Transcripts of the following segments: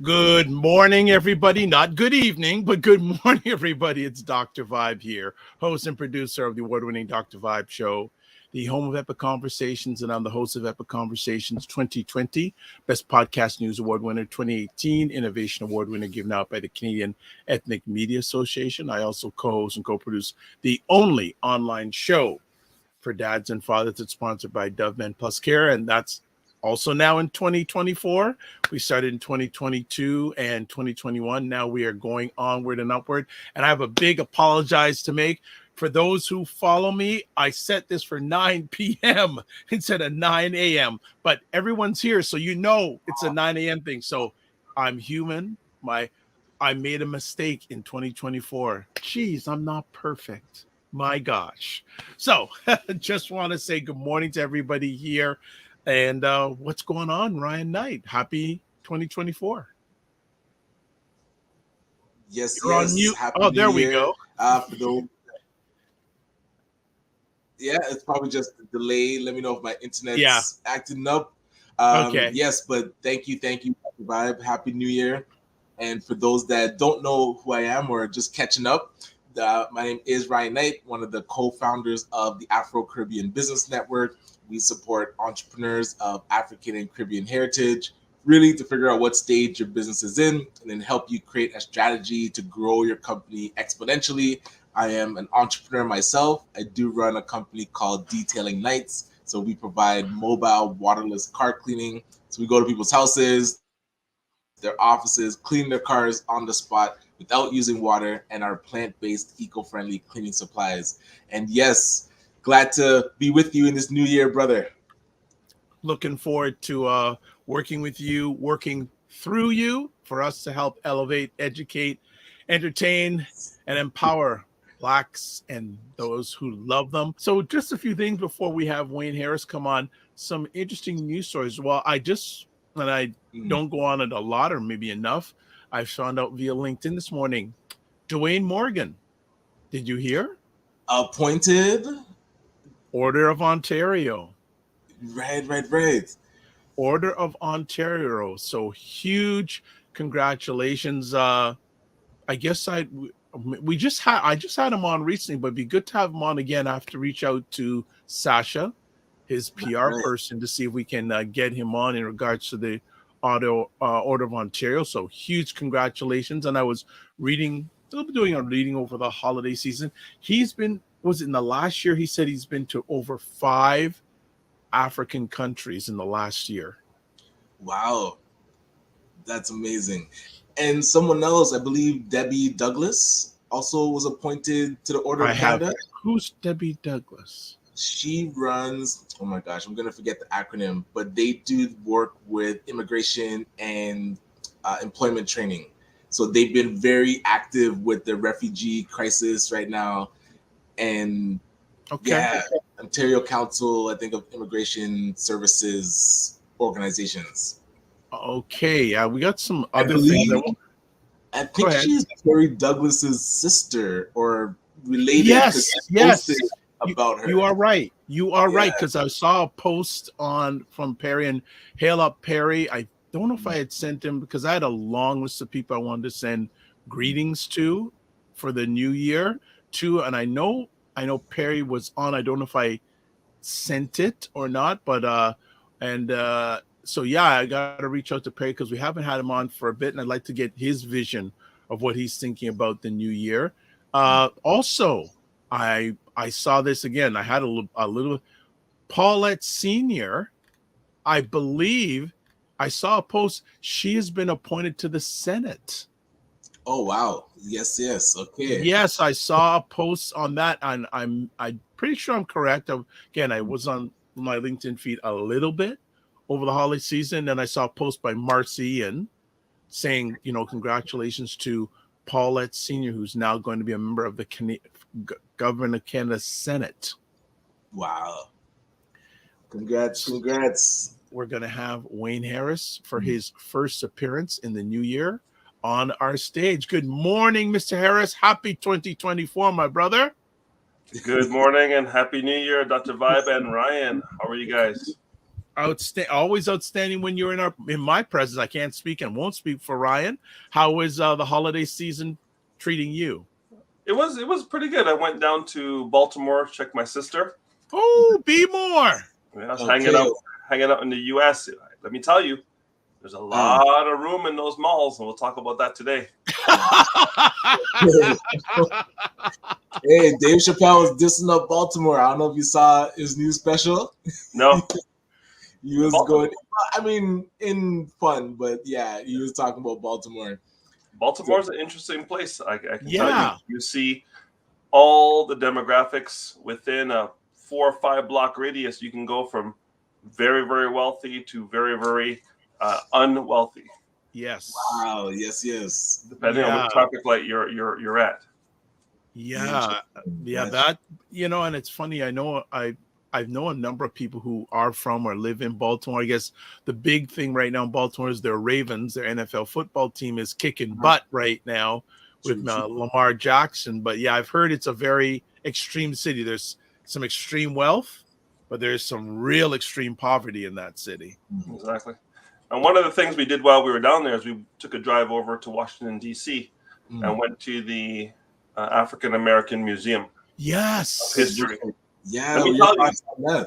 Good morning, everybody. Not good evening, but good morning, everybody. It's Dr. Vibe here, host and producer of the award-winning Dr. Vibe Show, the home of Epic Conversations, and I'm the host of Epic Conversations 2020, Best Podcast News Award winner 2018, Innovation Award winner given out by the Canadian Ethnic Media Association. I also co-host and co-produce the only online show for dads and fathers that's sponsored by Dove Men Plus Care, and that's also now in 2024. We started in 2022 and 2021. Now we are going onward and upward. And I have a big apologize to make. For those who follow me, I set this for 9 p.m. instead of 9 a.m. But everyone's here, so you know it's a 9 a.m. thing. So I'm human. I made a mistake in 2024. Jeez, I'm not perfect. My gosh. So just want to say good morning to everybody here. And what's going on, Ryan Knight? Happy 2024. Yes, You're on mute. Happy Oh, New there we Year. go. For those, yeah, it's probably just a delay. Let me know if my internet's acting up. Okay. Yes, but thank you, Vibe. Happy New Year. And for those that don't know who I am or just catching up, my name is Ryan Knight, one of the co-founders of the Afro-Caribbean Business Network. We support entrepreneurs of African and Caribbean heritage, really to figure out what stage your business is in and then help you create a strategy to grow your company exponentially. I am an entrepreneur myself. I do run a company called Detailing Nights. So we provide mobile waterless car cleaning. So we go to people's houses, their offices, clean their cars on the spot without using water, and our plant-based, eco-friendly cleaning supplies. And yes, glad to be with you in this new year, brother. Looking forward to working with you, working through you for us to help elevate, educate, entertain, and empower Blacks and those who love them. So just a few things before we have Wayne Harris come on. Some interesting news stories. Well, and I don't go on it a lot or maybe enough. I found out via LinkedIn this morning, Dwayne Morgan. Did you hear? Appointed? Order of Ontario. Right. Order of Ontario. So huge congratulations. I guess I just had him on recently, but it'd be good to have him on again. I have to reach out to Sasha, his PR person, to see if we can get him on in regards to the Order of Ontario. So huge congratulations. And I was still doing a reading over the holiday season. Was it in the last year? He said he's been to over 5 African countries in the last year. Wow. That's amazing. And someone else, I believe Debbie Douglas, also was appointed to the Order of Canada. Who's Debbie Douglas? She runs, oh my gosh, I'm going to forget the acronym, but they do work with immigration and employment training. So they've been very active with the refugee crisis right now. And Ontario Council, I think, of Immigration Services organizations. Okay, yeah, we got some other things. I think she's Terry Douglas's sister or related. Yes. About her. You are right. Right, because I saw a post from Perry and Hail Up Perry. I don't know if I had sent him because I had a long list of people I wanted to send greetings to for the new year too. And I know Perry was on. I don't know if I sent it or not, but so yeah, I got to reach out to Perry because we haven't had him on for a bit, and I'd like to get his vision of what he's thinking about the new year. Also, I saw this again. I had a little Paulette Senior. I believe I saw a post. She has been appointed to the Senate. Oh wow! Yes. Okay. Yes, I saw a post on that, and I'm pretty sure I'm correct. Again, I was on my LinkedIn feed a little bit over the holiday season, and I saw a post by Marcy Ian saying, congratulations to Paulette Senior, who's now going to be a member of the Government of Canada Senate. Wow! Congrats! We're going to have Wayne Harris for his first appearance in the new year on our stage. Good morning, Mr. Harris. Happy 2024, my brother. Good morning and happy new year, Dr. Vibe and Ryan. How are you guys? Always outstanding when you're in my presence. I can't speak and won't speak for Ryan. How is the holiday season treating you? It was pretty good. I went down to Baltimore, check my sister. Oh, be more. I was Okay. hanging out in the U.S. Let me tell you, there's a lot of room in those malls, and we'll talk about that today. Hey, Dave Chappelle was dissing up Baltimore. I don't know if you saw his new special. No, He was going, I mean, in fun, but yeah, he was talking about Baltimore. Baltimore's an interesting place. I can tell Yeah. you. You see all the demographics within a 4 or 5 block radius. You can go from very, very wealthy to very, very unwealthy, Yes. Wow. Yes. depending on Yeah. which traffic light you're at. Yeah. That, and it's funny. I know a number of people who are from or live in Baltimore. I guess the big thing right now in Baltimore is their Ravens. Their NFL football team is kicking butt right now with Lamar Jackson. But yeah, I've heard it's a very extreme city. There's some extreme wealth, but there's some real extreme poverty in that city. Exactly. And one of the things we did while we were down there is we took a drive over to Washington, D.C. and went to the African American Museum. Yes. Of history. Yeah, Let me tell you,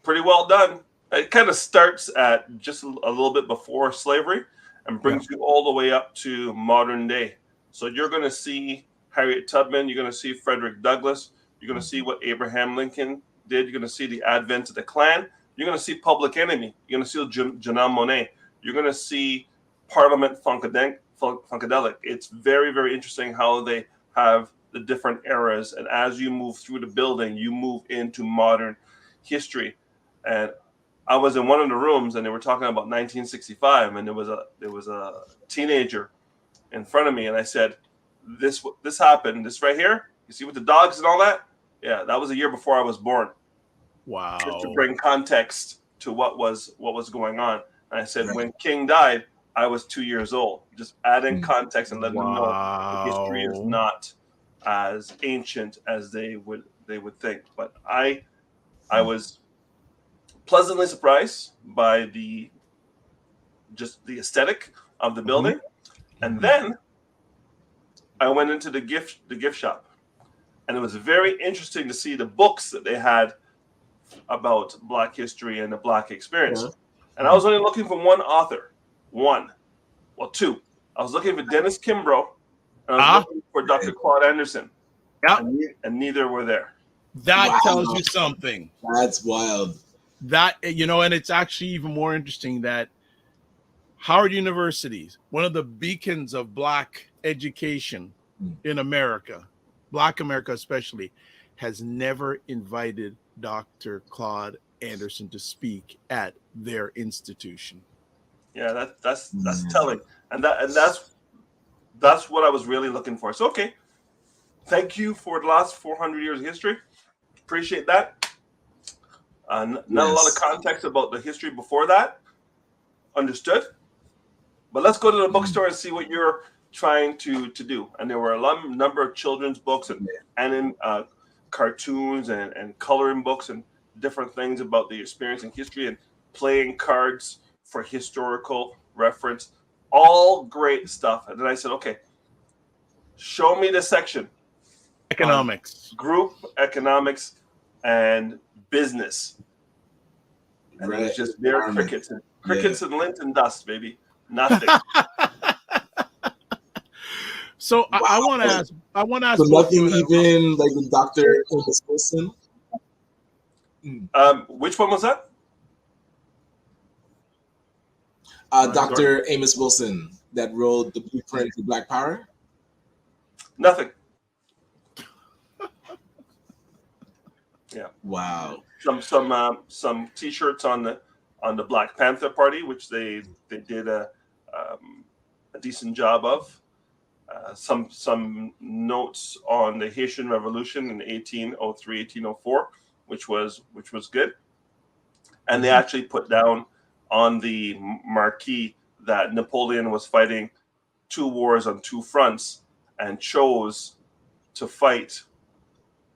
pretty well done. It kind of starts at just a little bit before slavery and brings you all the way up to modern day. So you're going to see Harriet Tubman, you're going to see Frederick Douglass, you're going to see what Abraham Lincoln did, you're going to see the advent of the Klan, you're going to see Public Enemy, you're going to see Janelle Monáe, you're going to see Parliament Funkadelic. It's very, very interesting how they have the different eras, and as you move through the building, you move into modern history. And I was in one of the rooms, and they were talking about 1965, and there was a teenager in front of me, and I said, "This happened. This right here. You see with the dogs and all that? Yeah, that was a year before I was born." Wow. Just to bring context to what was going on. And I said, when King died, I was 2 years old. Just adding context and letting them know the history is not as ancient as they would think. But I was pleasantly surprised by the aesthetic of the building. And then I went into the gift shop, and it was very interesting to see the books that they had about Black history and the Black experience. And I was only looking for one author. Two. I was looking for Dennis Kimbrough, and I was looking for Dr. Claude Anderson. Yeah. And neither were there. That tells you something. That's wild. That, and it's actually even more interesting that Howard University, one of the beacons of Black education in America, Black America especially, has never invited Dr. Claude Anderson to speak at their institution. Yeah, that's telling, and that's what I was really looking for. So okay, thank you for the last 400 years of history. Appreciate that. Not a lot of context about the history before that. Understood. But let's go to the bookstore and see what you're trying to do. And there were a number of children's books and cartoons and coloring books and different things about the experience in history and playing cards for historical reference. All great stuff. And then I said, okay, show me the section. Economics. Group economics and business. And it was just mere crickets and lint and dust, baby. Nothing. So I want to ask. So nothing even like the Dr. Amos Wilson. Which one was that? Dr. Amos Wilson that wrote the blueprint for Black Power. Nothing. Yeah. Wow. Some T-shirts on the Black Panther Party, which they did a decent job of. Some notes on the Haitian Revolution in 1803, 1804, which was good. And they actually put down on the marquee that Napoleon was fighting 2 wars on 2 fronts and chose to fight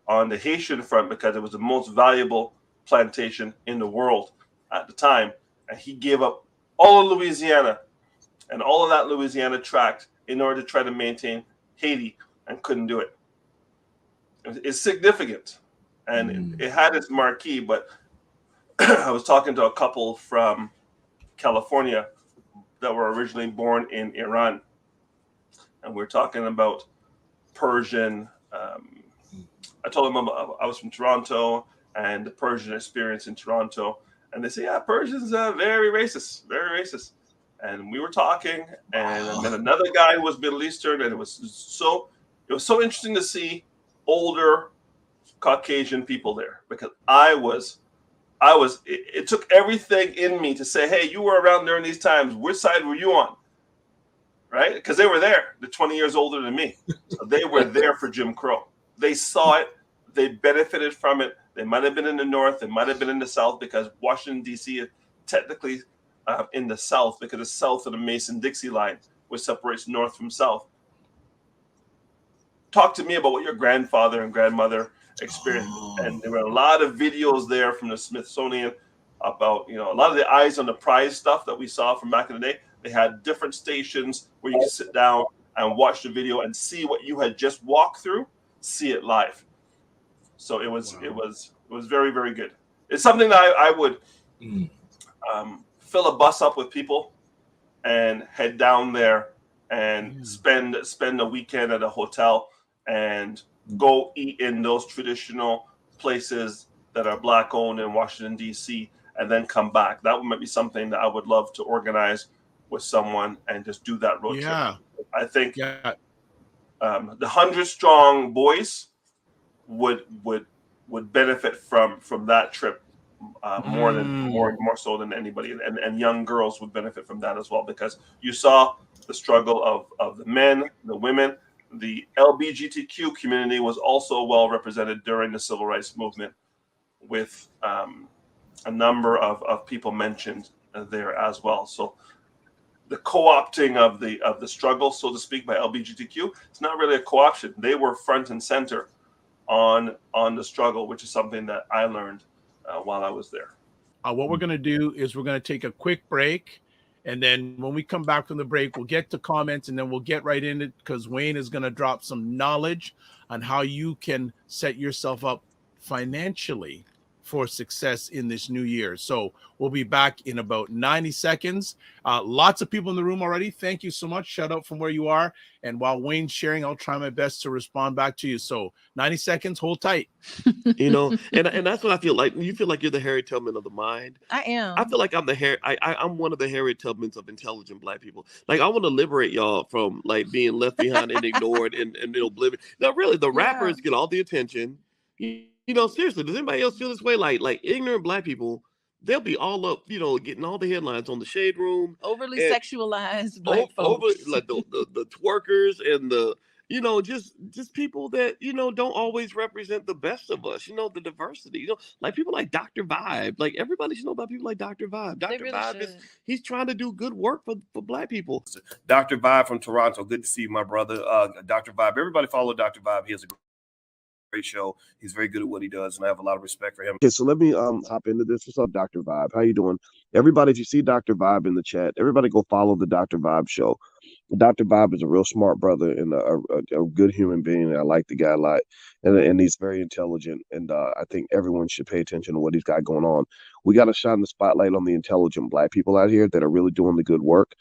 on the Haitian front because it was the most valuable plantation in the world at the time, and he gave up all of Louisiana and all of that Louisiana tract in order to try to maintain Haiti, and couldn't do it. It's significant, and it had its marquee. But I was talking to a couple from California that were originally born in Iran, and we're talking about Persian. I told them I was from Toronto and the Persian experience in Toronto, and they say, "Yeah, Persians are very racist, very racist." And we were talking, and I met another guy who was Middle Eastern, and it was so interesting to see older Caucasian people there, because it took everything in me to say, "Hey, you were around during these times. Which side were you on?" Right? Because they were there. They're 20 years older than me. So they were there for Jim Crow. They saw it. They benefited from it. They might have been in the North. They might have been in the South, because Washington, D.C. is technically in the South, because it's south of the Mason-Dixie line, which separates North from South. Talk to me about what your grandfather and grandmother experienced. And there were a lot of videos there from the Smithsonian about, a lot of the Eyes on the Prize stuff that we saw from back in the day. They had different stations where you could sit down and watch the video and see what you had just walked through, see it live. So it was very, very good. It's something that I would fill a bus up with people and head down there and spend a weekend at a hotel and go eat in those traditional places that are Black owned in Washington, D.C., and then come back. That might be something that I would love to organize with someone and just do that road trip. I think the 100-strong boys would benefit from that trip more so than anybody, and young girls would benefit from that as well, because you saw the struggle of the men, the women. The LGBTQ community was also well represented during the civil rights movement, with a number of people mentioned there as well. So the co-opting of the struggle, so to speak, by LGBTQ, it's not really a co-option. They were front and center on the struggle, which is something that I learned while I was there. What we're going to do is we're going to take a quick break. And then when we come back from the break, we'll get to comments, and then we'll get right in it, because Wayne is going to drop some knowledge on how you can set yourself up financially for success in this new year. So we'll be back in about 90 seconds. Lots of people in the room already. Thank you so much. Shout out from where you are. And while Wayne's sharing, I'll try my best to respond back to you. So 90 seconds, hold tight. And that's what I feel like. You feel like you're the Harriet Tubman of the mind. I am. I feel like I'm I'm one of the Harriet Tubmans of intelligent Black people. Like, I want to liberate y'all from like being left behind and ignored and oblivion. Now, really, the rappers get all the attention. Seriously, does anybody else feel this way? Like ignorant Black people, they'll be all up, getting all the headlines on the Shade Room. Overly sexualized Black folks. Like the twerkers and the, just people that, don't always represent the best of us, the diversity, like people like Dr. Vibe. Like, everybody should know about people like Dr. Vibe. Dr. Vibe he's trying to do good work for Black people. Dr. Vibe from Toronto. Good to see you, my brother. Dr. Vibe. Everybody follow Dr. Vibe. He has a great show. He's very good at what he does, and I have a lot of respect for him. Okay, so let me hop into this. What's up, Dr. Vibe? How you doing? Everybody, if you see Dr. Vibe in the chat, everybody go follow the Dr. Vibe show. Dr. Vibe is a real smart brother and a good human being. I like the guy a lot, and he's very intelligent. And I think everyone should pay attention to what he's got going on. We got to shine the spotlight on the intelligent Black people out here that are really doing the good work.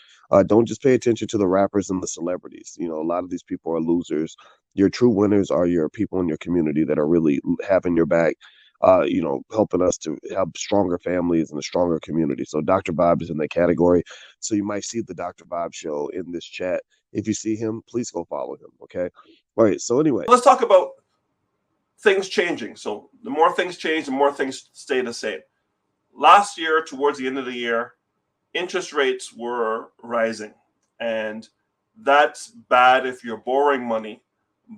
Don't just pay attention to the rappers and the celebrities. A lot of these people are losers. Your true winners are your people in your community that are really having your back, helping us to have stronger families and a stronger community. So Dr. Vibe is in that category. So you might see the Dr. Vibe show in this chat. If you see him, please go follow him. Okay. All right. So anyway, let's talk about things changing. So the more things change, the more things stay the same. Last year, towards the end of the year, interest rates were rising, and that's bad if you're borrowing money,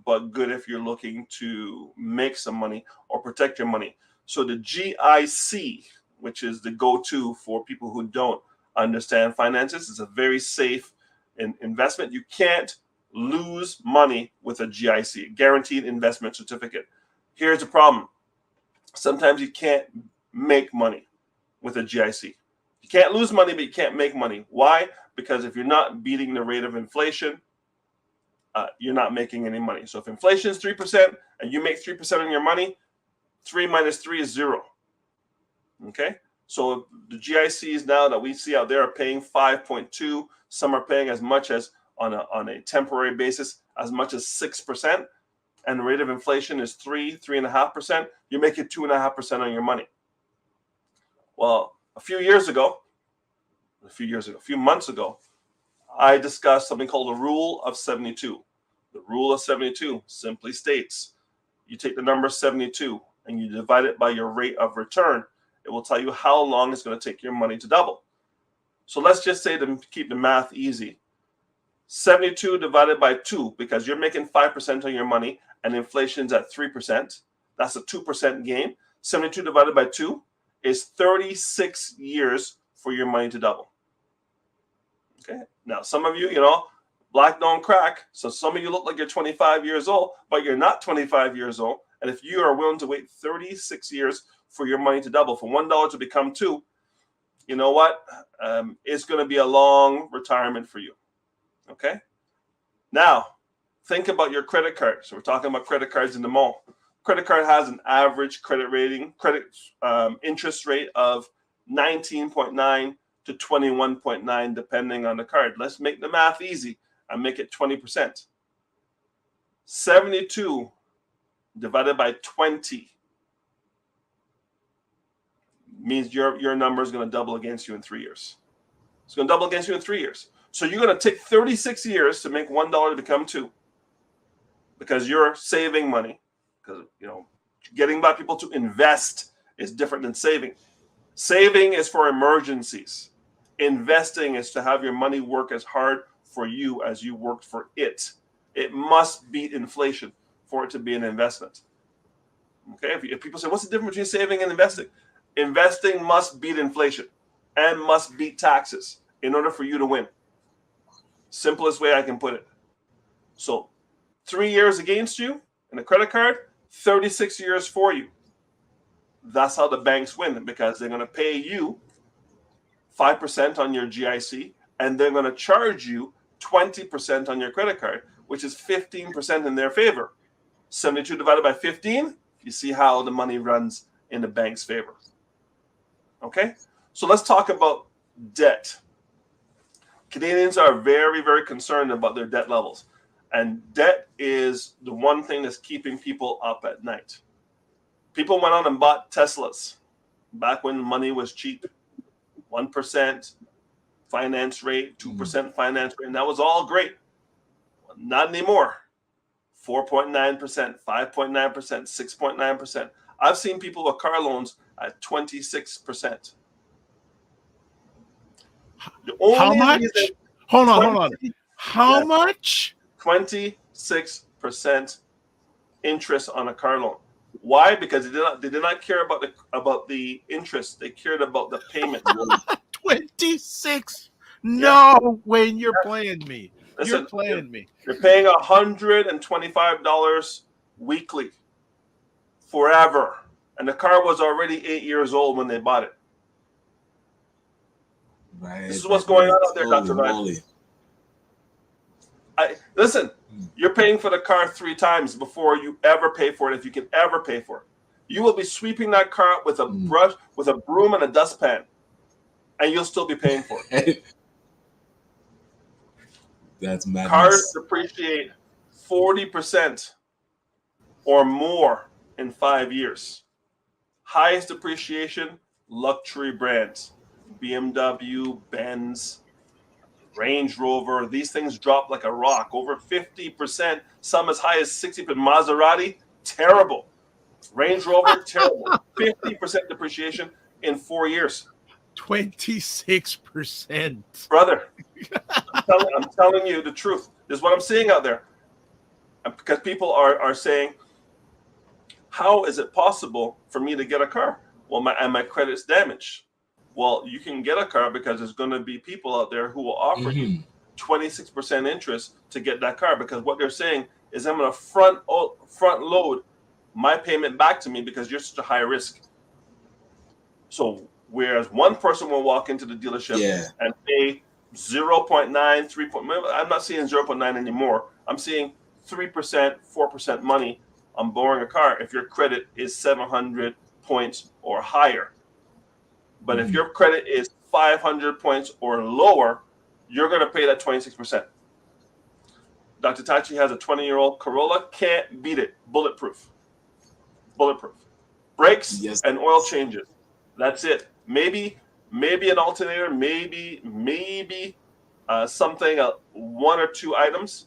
but good if you're looking to make some money or protect your money. So the GIC, which is the go-to for people who don't understand finances, is a very safe investment. You can't lose money with a GIC, guaranteed investment certificate. Here's the problem. Sometimes you can't make money with a GIC. You can't lose money, but you can't make money. Why? Because if you're not beating the rate of inflation, you're not making any money. So if inflation is 3% and you make 3% on your money, 3 minus 3 is 0. Okay? So the GICs now that we see out there are paying 5.2. Some are paying as much as, on a temporary basis, as much as 6%. And the rate of inflation is 3.5%. You're making 2.5% on your money. Well, a few months ago, I discussed something called the Rule of 72. The Rule of 72 simply states you take the number 72 and you divide it by your rate of return. It will tell you how long it's going to take your money to double. So let's just say, to keep the math easy, 72 divided by 2, because you're making 5% on your money and inflation's at 3%. That's a 2% gain. 72 divided by 2 is 36 years for your money to double. Okay. Now, some of you, black don't crack. So some of you look like you're 25 years old, but you're not 25 years old. And if you are willing to wait 36 years for your money to double, from $1 to become 2, you know what? It's going to be a long retirement for you. Okay. Now, think about your credit card. So we're talking about credit cards in the mall. Credit card has an average credit interest rate of 19.9 to 21.9, depending on the card. Let's make the math easy and make it 20%. 72 divided by 20 means your number is going to double against you in 3 years. It's going to double against you in 3 years. So you're going to take 36 years to make $1 to become 2, because you're saving money. Because getting by people to invest is different than saving. Saving is for emergencies. Investing is to have your money work as hard for you as you worked for it. It must beat inflation for it to be an investment. Okay? If people say, what's the difference between saving and investing? Investing must beat inflation and must beat taxes in order for you to win. Simplest way I can put it. So 3 years against you in a credit card, 36 years for you. That's how the banks win, because they're going to pay you 5% on your GIC, and they're going to charge you 20% on your credit card, which is 15% in their favor. 72 divided by 15, you see how the money runs in the bank's favor. Okay? So let's talk about debt. Canadians are very, very concerned about their debt levels. And debt is the one thing that's keeping people up at night. People went out and bought Teslas back when money was cheap. 1% finance rate, 2% finance rate, and that was all great. Not anymore. 4.9%, 5.9%, 6.9%. I've seen people with car loans at 26%. How much? Hold on. How much? 26% interest on a car loan. Why? Because they did not care about the interest. They cared about the payment. 26. No, Wayne, you're playing me. Listen, You're playing me. You're paying $125 weekly forever. And the car was already 8 years old when they bought it. Right. This is what's going on out there, Dr. Ryan. Listen, you're paying for the car 3 times before you ever pay for it, if you can ever pay for it. You will be sweeping that car with a brush, with a broom and a dustpan, and you'll still be paying for it. That's madness. Cars depreciate 40% or more in 5 years. Highest depreciation, luxury brands. BMW, Benz, Range Rover, these things drop like a rock. Over 50%, some as high as 60%. Maserati, terrible. Range Rover, terrible. 50% depreciation in 4 years. 26%. Brother, I'm telling you the truth. This is what I'm seeing out there. Because people are saying, how is it possible for me to get a car? Well, my credit's damaged. Well, you can get a car because there's going to be people out there who will offer you 26% interest to get that car, because what they're saying is, I'm going to front load my payment back to me because you're such a high risk. So Whereas one person will walk into the dealership and pay 0.9, 3. I'm not seeing 0.9 anymore. I'm seeing 3%, 4% money on borrowing a car if your credit is 700 points or higher. But if your credit is 500 points or lower, you're going to pay that 26%. Dr. Tachi has a 20-year-old Corolla. Can't beat it. Bulletproof. Brakes and oil changes. That's it. Maybe an alternator. Maybe something, 1 or 2 items.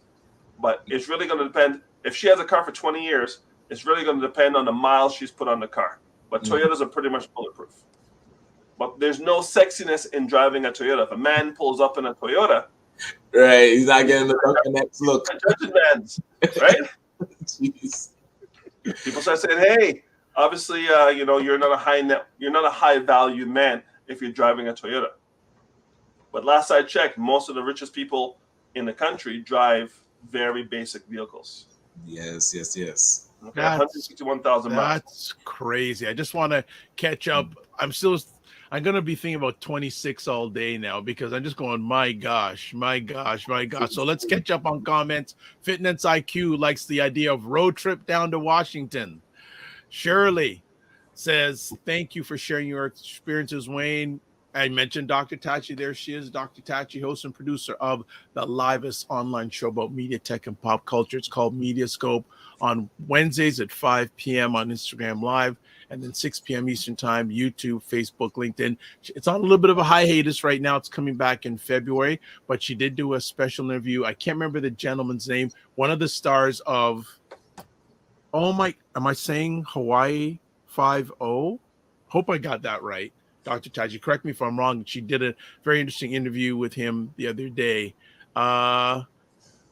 But it's really going to depend. If she has a car for 20 years, it's really going to depend on the miles she's put on the car. But Toyotas are pretty much bulletproof. But there's no sexiness in driving a Toyota. If a man pulls up in a Toyota, right, he's not getting the next look. Judging man's, right? Jeez. People start saying, "Hey, obviously, you're not a high value man if you're driving a Toyota." But last I checked, most of the richest people in the country drive very basic vehicles. Yes. Okay, 161,000 miles. That's crazy. I just want to catch up. I'm going to be thinking about 26 all day now because I'm just going, my gosh. So let's catch up on comments. Fitness IQ likes the idea of road trip down to Washington. Shirley says, thank you for sharing your experiences, Wayne. I mentioned Dr. Tachi. There she is, Dr. Tachi, host and producer of the livest online show about media, tech, and pop culture. It's called Mediascope on Wednesdays at 5 p.m. on Instagram Live, and then 6 p.m. Eastern Time, YouTube, Facebook, LinkedIn. It's on a little bit of a hiatus right now. It's coming back in February, but she did do a special interview. I can't remember the gentleman's name. One of the stars of, am I saying Hawaii 5-0? Hope I got that right. Dr. Taji, correct me if I'm wrong. She did a very interesting interview with him the other day.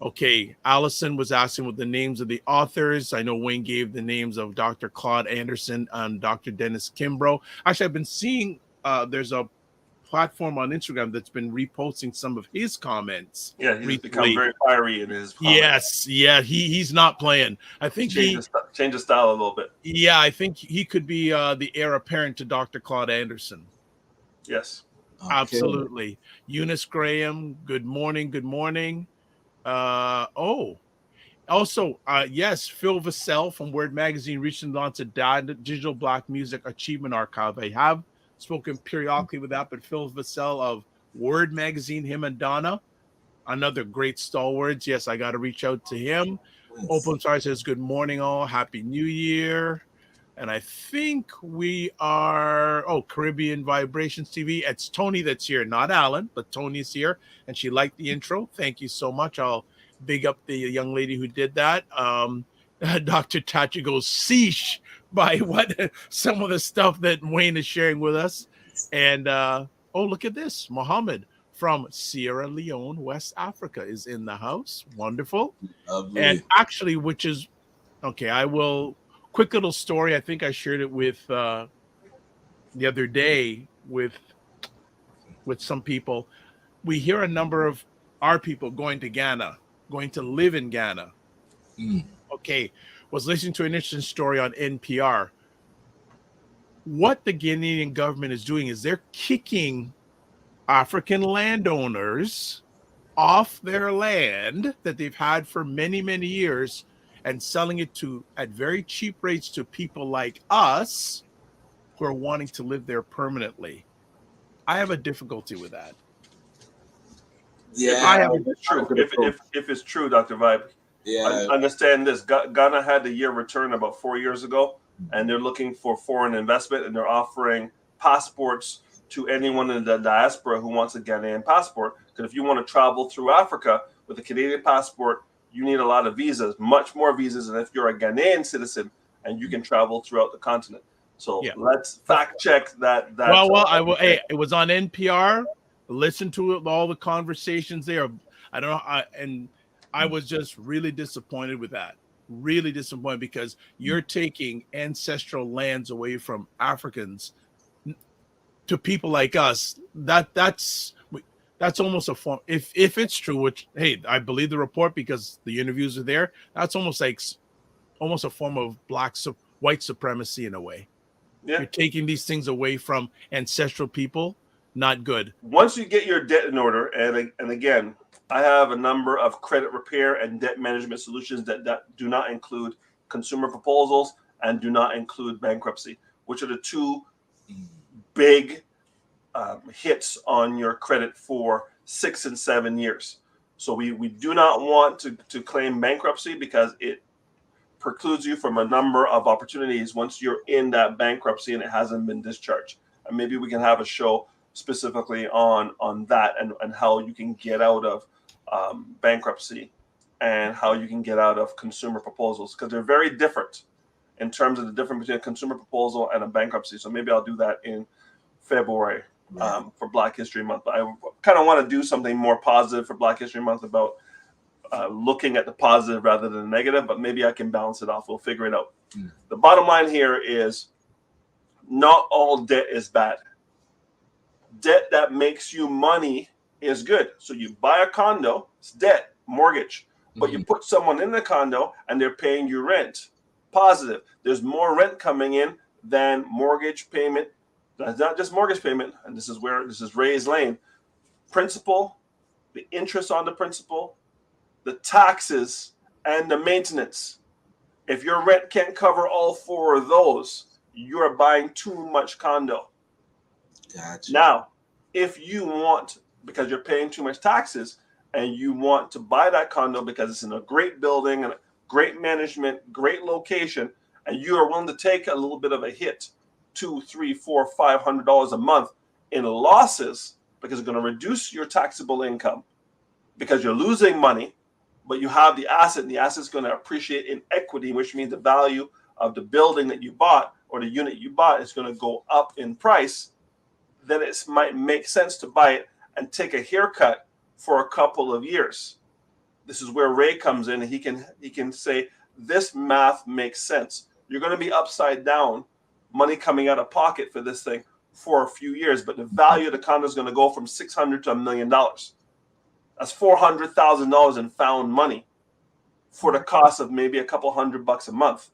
Okay, Allison was asking what the names of the authors. I know Wayne gave the names of Dr. Claude Anderson and Dr. Dennis Kimbrough. Actually, I've been seeing there's a platform on Instagram that's been reposting some of his comments. Yeah, he's become very fiery in his Yes, comments. he's not playing. I think change his style a little bit. Yeah, I think he could be the heir apparent to Dr. Claude Anderson. Yes. Okay. Absolutely. Eunice Graham, good morning. Also, yes, Phil Vassell from Word Magazine recently launched a digital Black Music Achievement Archive. I have spoken periodically with that, but Phil Vassell of Word Magazine, him and Donna, another great stalwarts. Yes, I got to reach out to him. Yes. Open Star says, good morning, all. Happy New Year. And I think we are, Caribbean Vibrations TV. It's Tony that's here, not Alan, but Tony's here. And she liked the intro. Thank you so much. I'll big up the young lady who did that. Dr. Tachi goes, sheesh, by some of the stuff that Wayne is sharing with us. And, look at this. Mohammed from Sierra Leone, West Africa is in the house. Wonderful. Lovely. And actually, which is, quick little story. I think I shared it with the other day with some people. We hear a number of our people going to Ghana, going to live in Ghana. Okay. Was listening to an interesting story on NPR. What the Ghanaian government is doing is they're kicking African landowners off their land that they've had for many, many years and selling it at very cheap rates to people like us who are wanting to live there permanently. I have a difficulty with that. Yeah, if it's true, Dr. Vibe. Yeah, understand this. Ghana had a year return about 4 years ago, and they're looking for foreign investment, and they're offering passports to anyone in the diaspora who wants a Ghanaian passport. Because if you want to travel through Africa with a Canadian passport, you need a lot of visas, much more visas than if you're a Ghanaian citizen and you can travel throughout the continent. So let's fact check that. I will. Hey, it was on NPR. Listen to all the conversations there. I don't know. I was just really disappointed with that. Really disappointed because you're taking ancestral lands away from Africans to people like us. That's almost a form. If it's true, which, hey, I believe the report because the interviews are there. That's almost a form of white supremacy in a way. Yeah. You're taking these things away from ancestral people. Not good. Once you get your debt in order, and again, I have a number of credit repair and debt management solutions that do not include consumer proposals and do not include bankruptcy, which are the two big hits on your credit for 6 and 7 years. So we do not want to claim bankruptcy because it precludes you from a number of opportunities once you're in that bankruptcy and it hasn't been discharged. And maybe we can have a show specifically on that and how you can get out of bankruptcy and how you can get out of consumer proposals, because they're very different in terms of the difference between a consumer proposal and a bankruptcy. So maybe I'll do that in February for Black History Month. But I kind of want to do something more positive for Black History Month about looking at the positive rather than the negative, but maybe I can balance it off. We'll figure it out. The bottom line here is not all debt is bad. Debt that makes you money is good. So you buy a condo, it's debt, mortgage, but you put someone in the condo and they're paying you rent. Positive. There's more rent coming in than mortgage payment. That's not just mortgage payment, and this is Ray's lane. Principal, the interest on the principal, the taxes, and the maintenance. If your rent can't cover all four of those, you are buying too much condo. Gotcha. Now, if you want, because you're paying too much taxes, and you want to buy that condo because it's in a great building and a great management, great location, and you are willing to take a little bit of a hit, $200, $300, $400, $500 a month in losses, because it's going to reduce your taxable income, because you're losing money, but you have the asset, and the asset's going to appreciate in equity, which means the value of the building that you bought or the unit you bought is going to go up in price. Then it might make sense to buy it and take a haircut for a couple of years. This is where Ray comes in, and he can say, this math makes sense. You're going to be upside down, money coming out of pocket for this thing for a few years, but the value of the condo is going to go from $600,000 to $1 million. That's $400,000 in found money for the cost of maybe a couple $100 a month,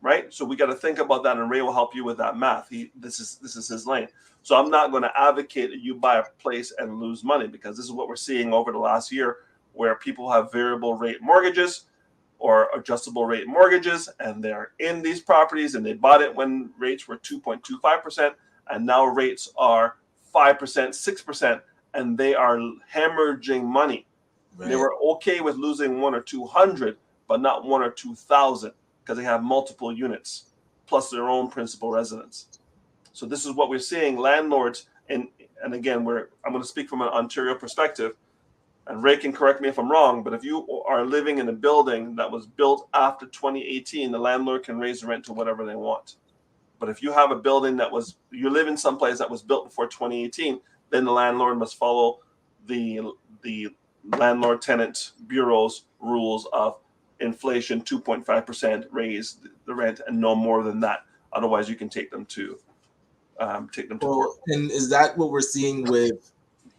right? So we got to think about that, and Ray will help you with that math. This is his lane. So I'm not going to advocate that you buy a place and lose money, because this is what we're seeing over the last year, where people have variable rate mortgages or adjustable rate mortgages, and they're in these properties, and they bought it when rates were 2.25%, and now rates are 5%, 6%, and they are hemorrhaging money. Right. They were okay with losing 100 or 200, but not 1,000 or 2,000, because they have multiple units plus their own principal residence. So this is what we're seeing. Landlords, and again, I'm going to speak from an Ontario perspective, and Ray can correct me if I'm wrong, but if you are living in a building that was built after 2018, the landlord can raise the rent to whatever they want. But if you have a building you live in someplace that was built before 2018, then the landlord must follow the Landlord Tenant Bureau's rules of inflation, 2.5%, raise the rent, and no more than that. Otherwise, you can take them to court. And is that what we're seeing with,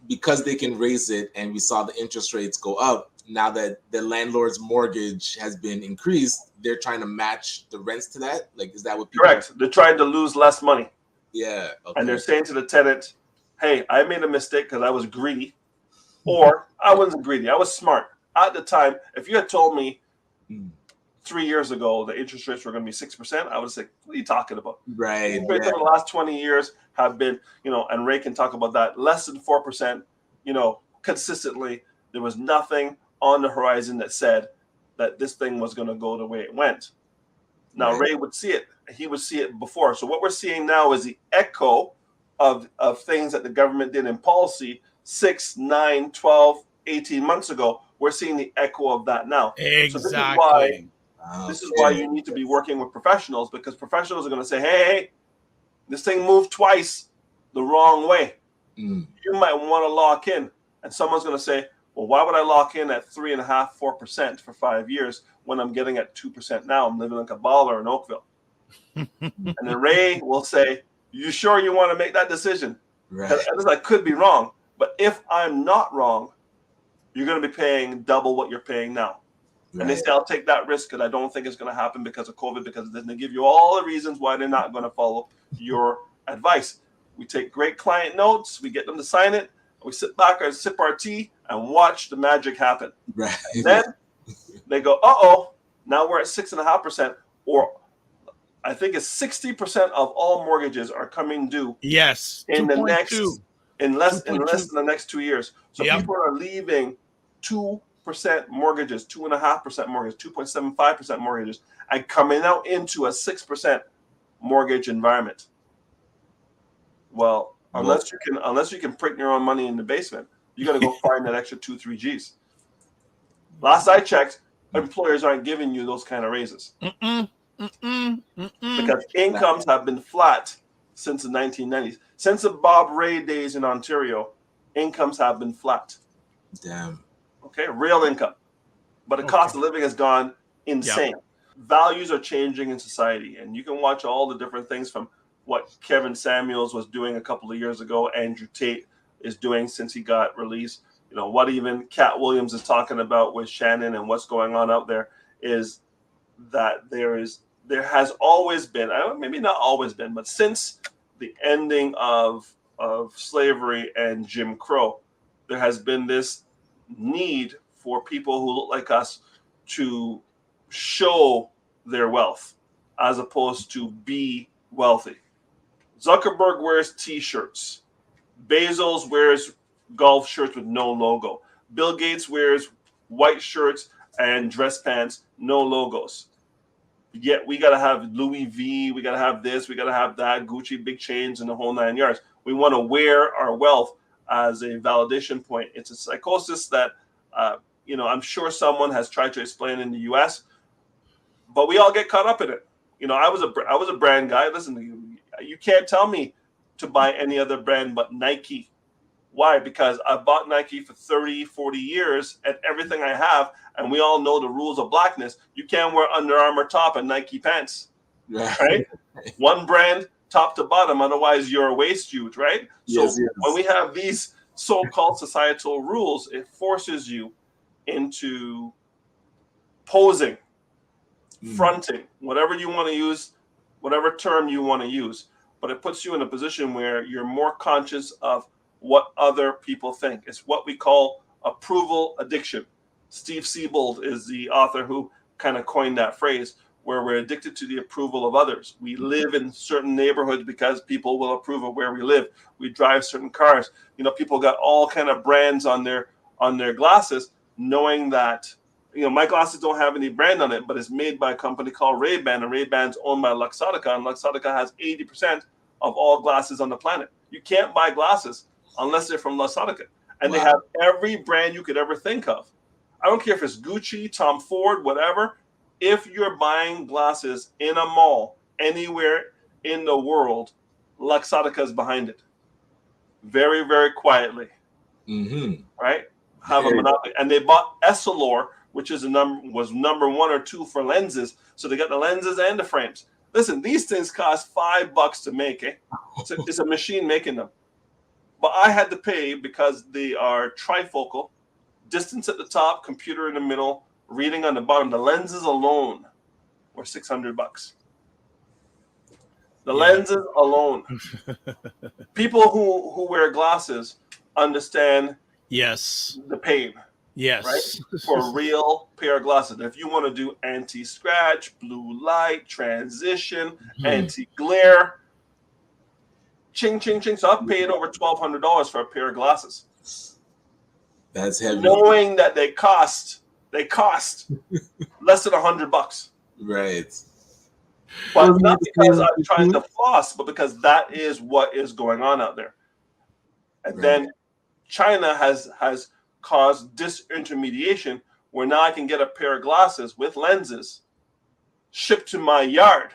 because they can raise it, and we saw the interest rates go up, now that the landlord's mortgage has been increased, they're trying to match the rents to that? Like, is that what people... Correct. They're trying to lose less money. Yeah. Okay. And they're saying to the tenant, hey, I made a mistake because I was greedy. Or I wasn't greedy. I was smart. At the time, if you had told me 3 years ago the interest rates were going to be 6%, I would have said, what are you talking about? Right. Interest rates over the last 20 years have been, and Ray can talk about that, less than 4%, consistently. There was nothing on the horizon that said that this thing was going to go the way it went. Now, right. Ray would see it. He would see it before. So what we're seeing now is the echo of things that the government did in policy 6, 9, 12, 18 months ago. We're seeing the echo of that now. Exactly. So this is why you need to be working with professionals, because professionals are going to say, hey, this thing moved twice the wrong way. You might want to lock in. And someone's going to say, well, why would I lock in at 3.5%, 4% for 5 years when I'm getting at 2% now? I'm living like a baller in Oakville. And then Ray will say, you sure you want to make that decision? Right. Because I could be wrong. But if I'm not wrong, you're going to be paying double what you're paying now. And they say, I'll take that risk because I don't think it's going to happen because of COVID, because then they give you all the reasons why they're not going to follow your advice. We take great client notes. We get them to sign it. We sit back and sip our tea and watch the magic happen. Right. And then they go, uh-oh, now we're at 6.5%, or I think it's 60% of all mortgages are coming due. Yes. In the next, in less than the next 2 years. So people are leaving 2% mortgages, 2.5% mortgages, 2.75% mortgages, and coming out into a 6% mortgage environment. Well, unless you can print your own money in the basement, you got to go find that extra 2-3 G's. Last I checked, employers aren't giving you those kind of raises because incomes have been flat since the 1990s. Since the Bob Ray days in Ontario, incomes have been flat. Damn. Okay, real income, but the cost of living has gone insane. Yep. Values are changing in society, and you can watch all the different things from what Kevin Samuels was doing a couple of years ago, Andrew Tate is doing since he got released. You know, what even Cat Williams is talking about with Shannon and what's going on out there is that there has always been, maybe not always been, but since the ending of slavery and Jim Crow, there has been this need for people who look like us to show their wealth as opposed to be wealthy. Zuckerberg wears T-shirts. Bezos wears golf shirts with no logo. Bill Gates wears white shirts and dress pants, no logos. Yet we got to have Louis V, we got to have this, we got to have that, Gucci, big chains, and the whole 9 yards. We want to wear our wealth as a validation point. It's a psychosis that, I'm sure someone has tried to explain in the U.S., but we all get caught up in it. You know, I was a brand guy. Listen, you can't tell me to buy any other brand but Nike. Why? Because I've bought Nike for 30, 40 years and everything I have, and we all know the rules of blackness. You can't wear Under Armour top and Nike pants, right? One brand, top to bottom, otherwise you're a waste youth, right? Yes, so when we have these so-called societal rules, it forces you into posing, fronting, whatever you want to use, whatever term you want to use, but it puts you in a position where you're more conscious of what other people think. It's what we call approval addiction. Steve Siebold is the author who kind of coined that phrase, where we're addicted to the approval of others. We live in certain neighborhoods because people will approve of where we live. We drive certain cars. You know, people got all kind of brands on their glasses, knowing that, you know, my glasses don't have any brand on it, but it's made by a company called Ray-Ban, and Ray-Ban's owned by Luxottica, and Luxottica has 80% of all glasses on the planet. You can't buy glasses unless they're from Luxottica. And they have every brand you could ever think of. I don't care if it's Gucci, Tom Ford, whatever. If you're buying glasses in a mall anywhere in the world, Luxottica is behind it. Very, very quietly. Right? Have a monopoly. And they bought Essilor, which was number 1 or 2 for lenses. So they got the lenses and the frames. Listen, these things cost $5 to make. It's a machine making them. But I had to pay because they are trifocal, distance at the top, computer in the middle, reading on the bottom. The lenses alone were $600. The lenses alone. People who wear glasses understand the pain. Yes. Right? For a real pair of glasses. If you want to do anti-scratch, blue light, transition, anti-glare, ching, ching, ching. So I've paid over $1,200 for a pair of glasses. That's heavy. Knowing that they cost less than $100. Right. But not because I'm trying to floss, but because that is what is going on out there. And then China has caused disintermediation, where now I can get a pair of glasses with lenses shipped to my yard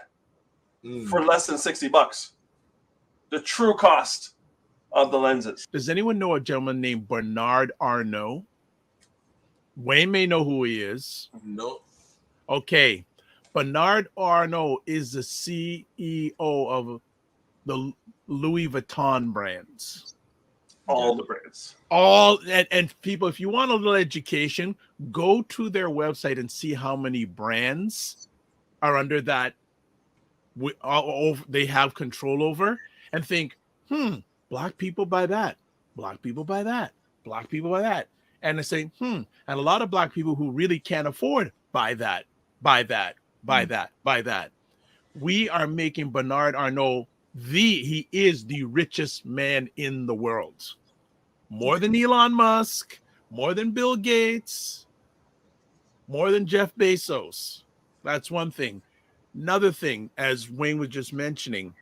for less than $60. The true cost of the lenses. Does anyone know a gentleman named Bernard Arnault? Wayne may know who he is. No. Okay. Bernard Arnault is the CEO of the Louis Vuitton brands. All the brands. And people, if you want a little education, go to their website and see how many brands are under that they have control over, and think, Black people buy that, Black people buy that, Black people buy that. And they say, and a lot of Black people who really can't afford buy that, buy that, buy that, buy that. We are making Bernard Arnault he is the richest man in the world. More than Elon Musk, more than Bill Gates, more than Jeff Bezos. That's one thing. Another thing, as Wayne was just mentioning,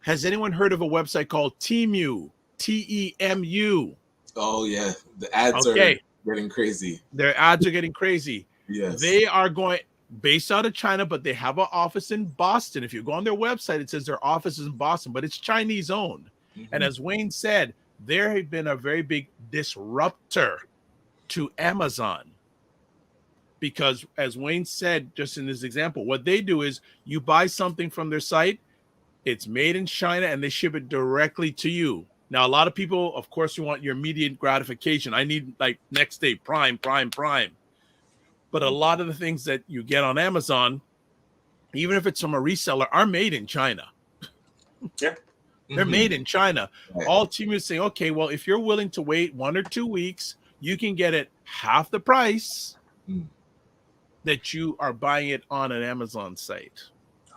has anyone heard of a website called Temu? Temu. Oh, yeah. The ads are getting crazy. Their ads are getting crazy. Yes. They are based out of China, but they have an office in Boston. If you go on their website, it says their office is in Boston, but it's Chinese owned. And as Wayne said, there have been a very big disruptor to Amazon. Because as Wayne said, just in this example, what they do is you buy something from their site, it's made in China, and they ship it directly to you. Now, a lot of people, of course, you want your immediate gratification. I need like next day, prime. But a lot of the things that you get on Amazon, even if it's from a reseller, are made in China. Yeah. They're made in China. Right. All Temu is saying, okay, well, if you're willing to wait 1 or 2 weeks, you can get it half the price that you are buying it on an Amazon site.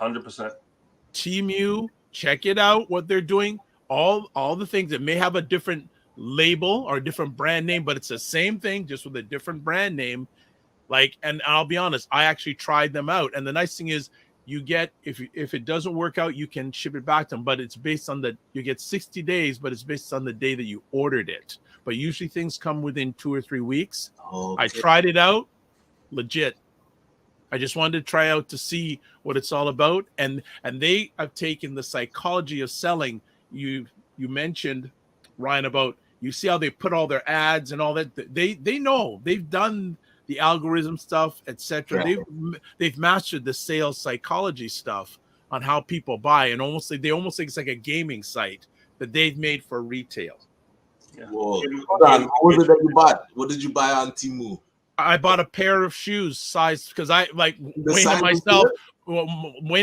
100%. Temu, check it out, what they're doing. All the things that may have a different label or a different brand name, but it's the same thing, just with a different brand name. And I'll be honest, I actually tried them out. And the nice thing is you get, if it doesn't work out, you can ship it back to them, but it's based on you get 60 days, but it's based on the day that you ordered it. But usually things come within 2 or 3 weeks. Okay. I tried it out, legit. I just wanted to try out to see what it's all about. And they have taken the psychology of selling. You mentioned, Ryan, about, you see how they put all their ads and all that. They know, they've done the algorithm stuff, etc. Yeah. They've mastered the sales psychology stuff on how people buy, and they almost think it's like a gaming site that they've made for retail. Yeah. Whoa. What was it that you bought? What did you buy on Temu? I bought a pair of shoes sized, because I like Wayne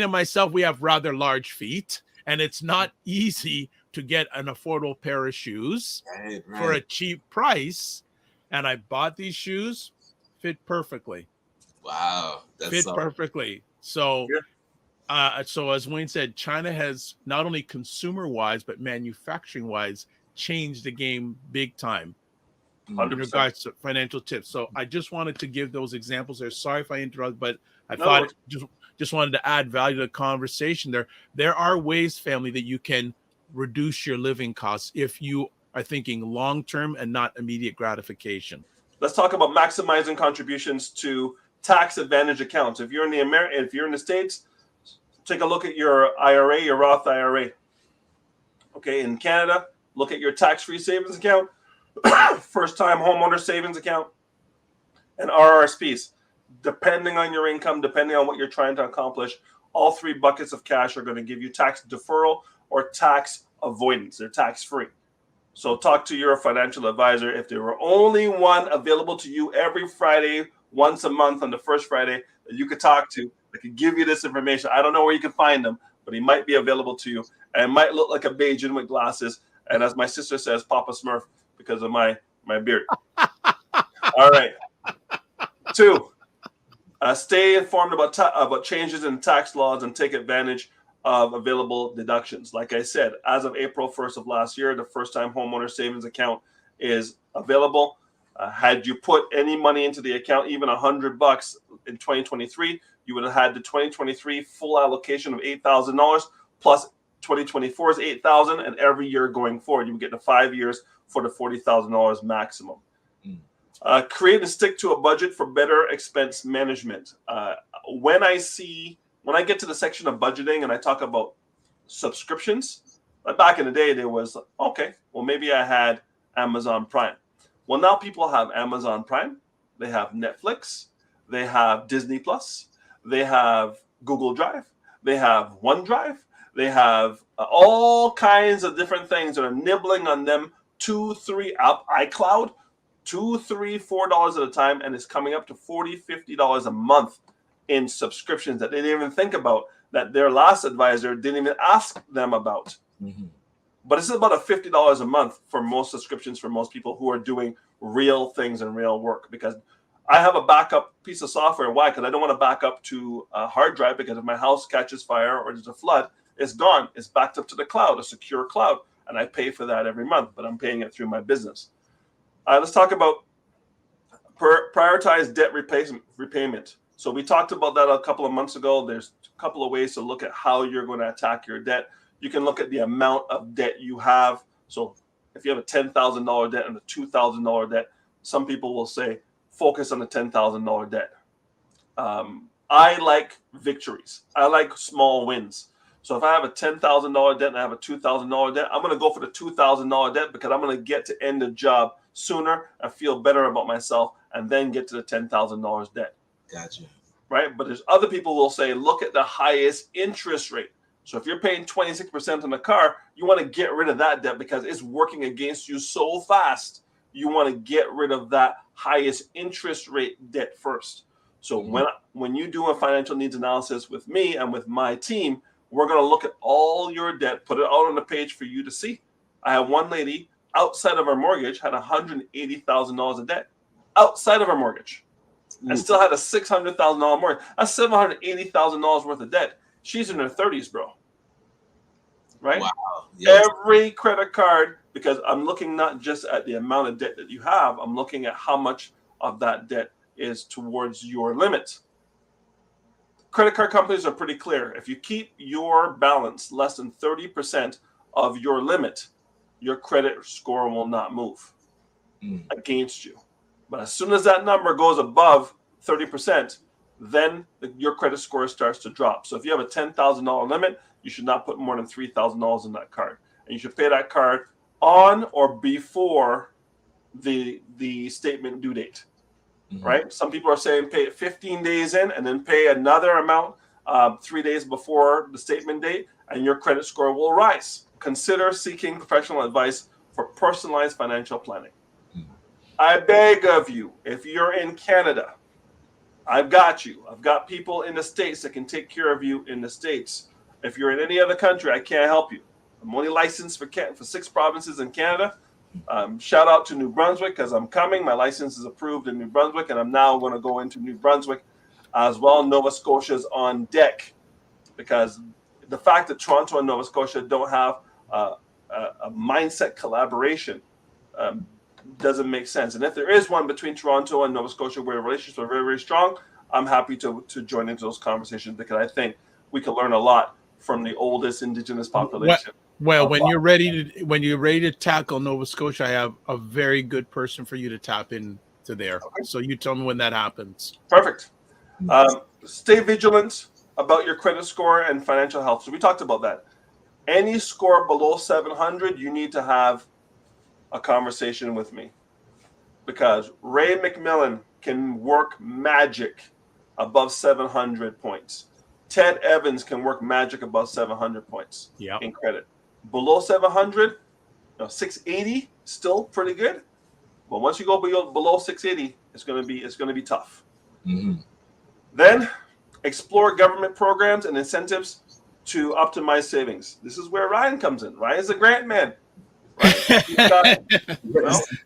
and myself, we have rather large feet, and it's not easy to get an affordable pair of shoes for a cheap price. And I bought these shoes, fit perfectly. Wow. Fit perfectly. So, so as Wayne said, China has not only consumer wise, but manufacturing wise changed the game big time. 100%. In regards to financial tips. So I just wanted to give those examples there. Sorry if I interrupted, but I thought just wanted to add value to the conversation. There are ways, family, that you can reduce your living costs if you are thinking long-term and not immediate gratification. Let's talk about maximizing contributions to tax advantage accounts. If you're in the States, take a look at your IRA, your Roth IRA. Okay, in Canada, look at your tax-free savings account, first-time homeowner savings account, and RRSPs. Depending on your income, depending on what you're trying to accomplish, all 3 buckets of cash are going to give you tax deferral or tax avoidance. They're tax-free. So talk to your financial advisor. If there were only one available to you every Friday, once a month on the first Friday, that you could talk to, that could give you this information. I don't know where you can find them, but he might be available to you. And it might look like a Bajan with glasses. And as my sister says, Papa Smurf, because of my beard. All right. 2, stay informed about changes in tax laws and take advantage of available deductions. Like I said, as of April 1st of last year, the first-time homeowner savings account is available. Had you put any money into the account, even $100 in 2023, you would have had the 2023 full allocation of $8,000 plus 2024's $8,000, and every year going forward, you would get the 5 years for the $40,000 maximum. Create and stick to a budget for better expense management. When I get to the section of budgeting and I talk about subscriptions, like back in the day, there was, okay, well, maybe I had Amazon Prime. Well, now people have Amazon Prime. They have Netflix. They have Disney Plus. They have Google Drive. They have OneDrive. They have all kinds of different things that are nibbling on them 2-3 app iCloud, $2-3-$4 at a time, and it's coming up to $40-$50 a month in subscriptions that they didn't even think about, that their last advisor didn't even ask them about. Mm-hmm. But this is about a $50 a month for most subscriptions for most people who are doing real things and real work. Because I have a backup piece of software. Why? Because I don't want to back up to a hard drive, because if my house catches fire or there's a flood, it's gone. It's backed up to the cloud, a secure cloud, and I pay for that every month, but I'm paying it through my business. Let's talk about prioritize debt repayment. So we talked about that a couple of months ago. There's a couple of ways to look at how you're going to attack your debt. You can look at the amount of debt you have. So if you have a $10,000 debt and a $2,000 debt, some people will say, focus on the $10,000 debt. I like victories. I like small wins. So if I have a $10,000 debt and I have a $2,000 debt, I'm going to go for the $2,000 debt, because I'm going to get to end the job sooner and feel better about myself, and then get to the $10,000 debt. Gotcha. Right? But there's other people who will say, look at the highest interest rate. So if you're paying 26% on a car, you want to get rid of that debt because it's working against you so fast. You want to get rid of that highest interest rate debt first. So when you do a financial needs analysis with me and with my team, we're going to look at all your debt, put it out on the page for you to see. I have one lady outside of her mortgage had $180,000 in debt outside of her mortgage, and still had a $600,000 mortgage. That's $780,000 worth of debt. She's in her 30s, bro. Right? Wow. Yes. Every credit card, because I'm looking not just at the amount of debt that you have, I'm looking at how much of that debt is towards your limit. Credit card companies are pretty clear. If you keep your balance less than 30% of your limit, your credit score will not move against you. But as soon as that number goes above 30%, then your credit score starts to drop. So if you have a $10,000 limit, you should not put more than $3,000 in that card. And you should pay that card on or before the statement due date. Right? Some people are saying pay it 15 days in and then pay another amount 3 days before the statement date, and your credit score will rise. Consider seeking professional advice for personalized financial planning. I beg of you, if you're in Canada, I've got you. I've got people in the States that can take care of you in the States. If you're in any other country, I can't help you. I'm only licensed for 6 provinces in Canada. Shout out to New Brunswick, because I'm coming. My license is approved in New Brunswick, and I'm now going to go into New Brunswick as well. Nova Scotia's on deck, because the fact that Toronto and Nova Scotia don't have a mindset collaboration doesn't make sense. And if there is one between Toronto and Nova Scotia where relationships are very, very strong, I'm happy to join into those conversations, because I think we can learn a lot from the oldest Indigenous population. Well, when you're ready to tackle Nova Scotia, I have a very good person for you to tap into there. Okay. So you tell me when that happens. Perfect. Stay vigilant about your credit score and financial health. So we talked about that. Any score below 700, you need to have a conversation with me, because Ray McMillan can work magic above 700 points. Ted Evans can work magic above 700 points in credit. Below 700, 680, still pretty good. But once you go below 680, it's going to be tough. Then explore government programs and incentives to optimize savings. This is where Ryan comes in. Ryan's a grant man. Right?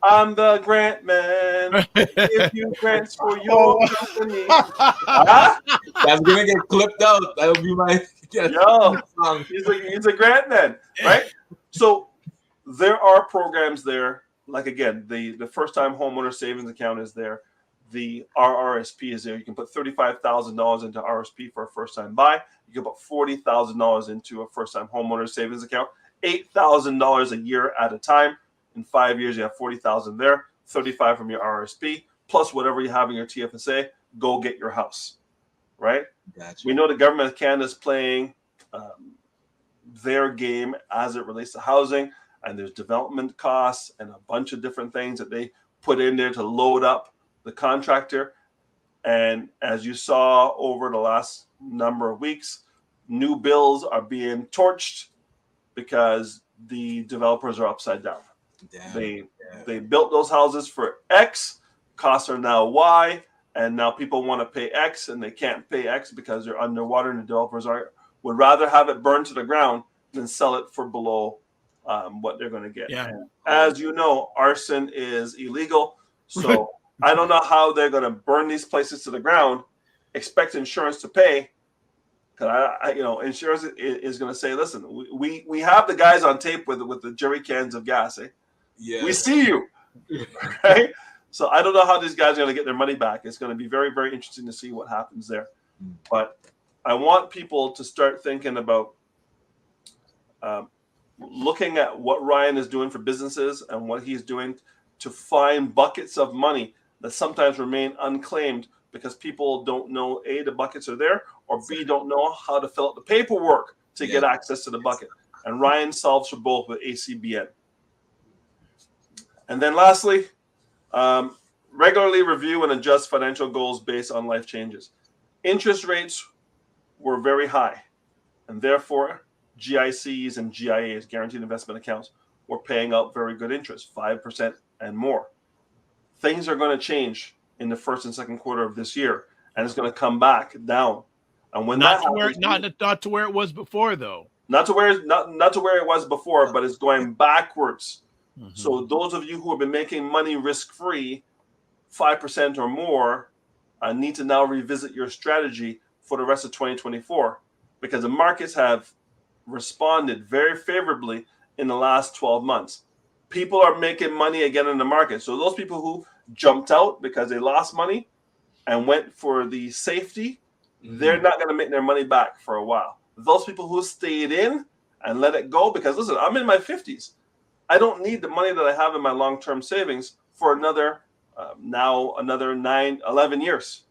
I'm the grant man. Give you grants for your company. That's gonna get clipped out. That'll be my song. He's a grant man, right? So there are programs there. Like, again, the first time homeowner savings account is there. The RRSP is there. You can put $35,000 into RRSP for a first time buy. You can put $40,000 into a first time homeowner savings account. $8,000 a year at a time. In 5 years, you have $40,000 there, $35,000 from your RSP, plus whatever you have in your TFSA. Go get your house, right? Gotcha. We know the government of Canada is playing their game as it relates to housing, and there's development costs and a bunch of different things that they put in there to load up the contractor. And as you saw over the last number of weeks, new bills are being torched because the developers are upside down. Damn. They built those houses for X, costs are now Y, and now people want to pay X and they can't pay X because they're underwater, and the developers would rather have it burned to the ground than sell it for below what they're going to get. Yeah. And as you know, arson is illegal, so I don't know how they're going to burn these places to the ground, expect insurance to pay. Because insurance is going to say, listen, we have the guys on tape with the jerry cans of gas. Yeah. We see you, right? So I don't know how these guys are going to get their money back. It's going to be very, very interesting to see what happens there. But I want people to start thinking about looking at what Ryan is doing for businesses and what he's doing to find buckets of money that sometimes remain unclaimed because people don't know, A, the buckets are there, or B, don't know how to fill out the paperwork to get access to the bucket. And Ryan solves for both with ACBN. And then lastly, regularly review and adjust financial goals based on life changes. Interest rates were very high, and therefore GICs and GIAs, guaranteed investment accounts, were paying out very good interest, 5% and more. Things are going to change in the first and second quarter of this year, and it's going to come back down. And when not to where it was before, though. Not to where it was before, but it's going backwards. Mm-hmm. So those of you who have been making money risk-free, 5% or more, need to now revisit your strategy for the rest of 2024, because the markets have responded very favorably in the last 12 months. People are making money again in the market. So those people who jumped out because they lost money and went for the safety, they're not going to make their money back for a while. Those people who stayed in and let it go, because listen, I'm in my 50s. I don't need the money that I have in my long-term savings for another 9 years.